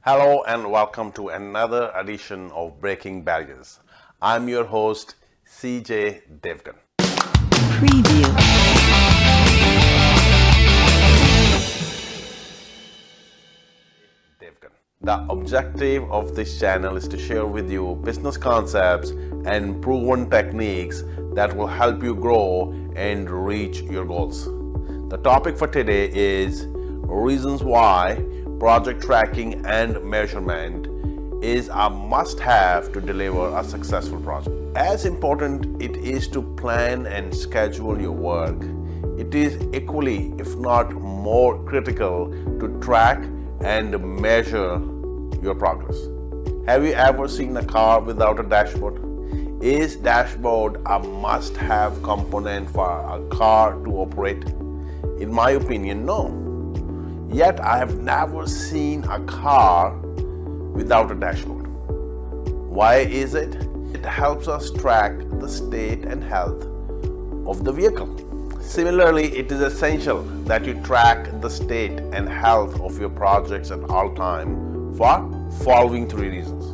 Hello and welcome to another edition of Breaking Barriers. I'm your host, CJ Devgan. Preview. The objective of this channel is to share with you business concepts and proven techniques that will help you grow and reach your goals. The topic for today is reasons why project tracking and measurement is a must-have to deliver a successful project. As important it is to plan and schedule your work, it is equally, if not more critical, to track and measure your progress. Have you ever seen a car without a dashboard? Is dashboard a must-have component for a car to operate? In my opinion, no. Yet I have never seen a car without a dashboard. Why is it? It helps us track the state and health of the vehicle. Similarly, it is essential that you track the state and health of your projects at all times for following three reasons.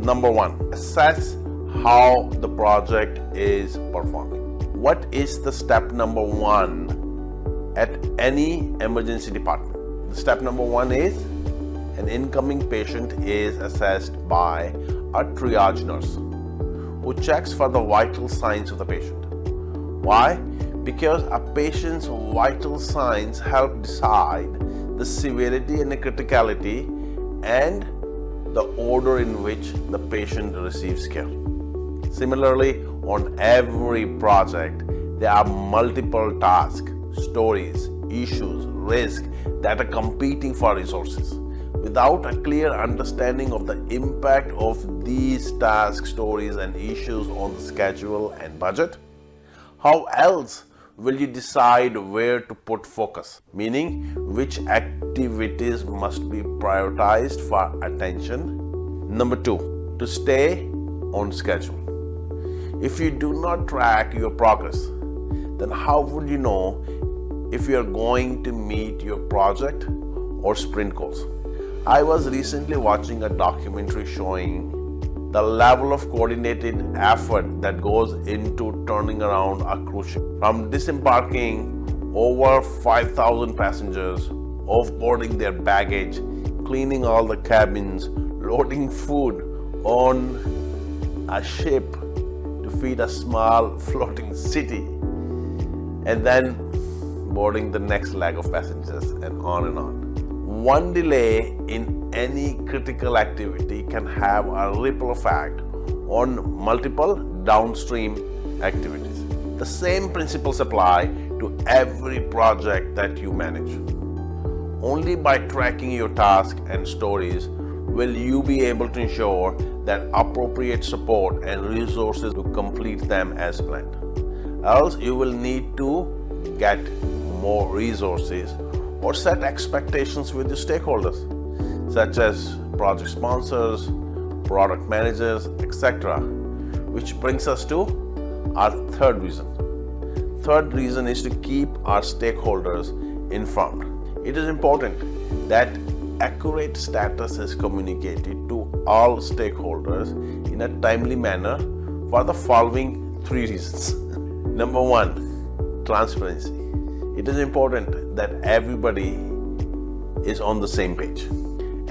Number one, assess how the project is performing. What is the step number one at any emergency department? The step number one is an incoming patient is assessed by a triage nurse who checks for the vital signs of the patient. Why? Because a patient's vital signs help decide the severity and the criticality and the order in which the patient receives care. Similarly, on every project, there are multiple tasks, stories, issues, risks that are competing for resources. Without a clear understanding of the impact of these tasks, stories, and issues on the schedule and budget, how else will you decide where to put focus? Meaning, which activities must be prioritized for attention? Number two, to stay on schedule. If you do not track your progress, then how would you know if you are going to meet your project or sprint goals? I was recently watching a documentary showing the level of coordinated effort that goes into turning around a cruise ship. From disembarking over 5,000 passengers, offboarding their baggage, cleaning all the cabins, loading food on a ship to feed a small floating city, and then boarding the next leg of passengers, and on and on. One delay in any critical activity can have a ripple effect on multiple downstream activities. The same principles apply to every project that you manage. Only by tracking your tasks and stories will you be able to ensure that appropriate support and resources to complete them as planned. Else you will need to get more resources or set expectations with your stakeholders, such as project sponsors, product managers, etc. Which brings us to our third reason. Third reason is to keep our stakeholders informed. It is important that accurate status is communicated to all stakeholders in a timely manner for the following three reasons. Number one, transparency. It is important that everybody is on the same page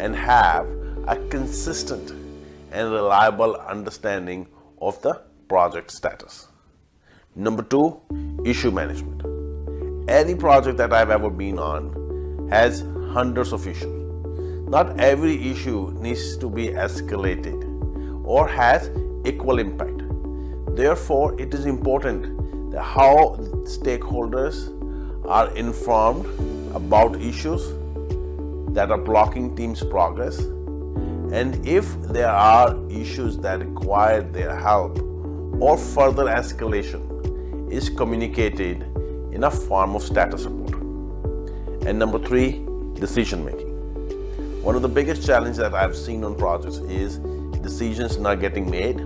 and have a consistent and reliable understanding of the project status. Number two, issue management. Any project that I've ever been on has hundreds of issues. Not every issue needs to be escalated or has equal impact. Therefore, it is important that how stakeholders are informed about issues that are blocking team's progress, and if there are issues that require their help or further escalation is communicated in a form of status report. And number three, decision making. One of the biggest challenges that I've seen on projects is decisions not getting made,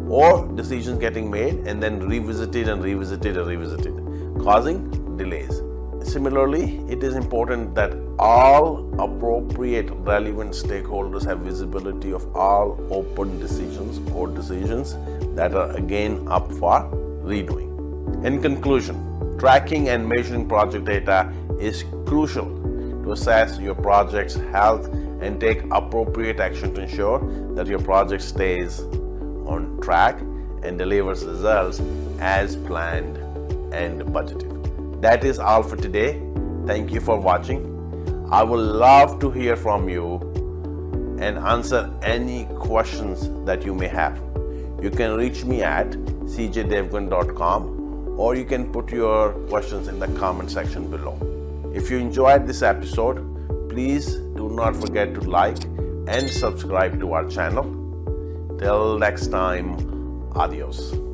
or decisions getting made and then revisited and revisited and revisited, causing delays. Similarly, it is important that all appropriate relevant stakeholders have visibility of all open decisions or decisions that are again up for redoing. In conclusion, tracking and measuring project data is crucial to assess your project's health and take appropriate action to ensure that your project stays on track and delivers results as planned and budgeted. That is all for today. Thank you for watching. I would love to hear from you and answer any questions that you may have. You can reach me at cjdevgan.com, or you can put your questions in the comment section below. If you enjoyed this episode, please do not forget to like and subscribe to our channel. Till next time, adios.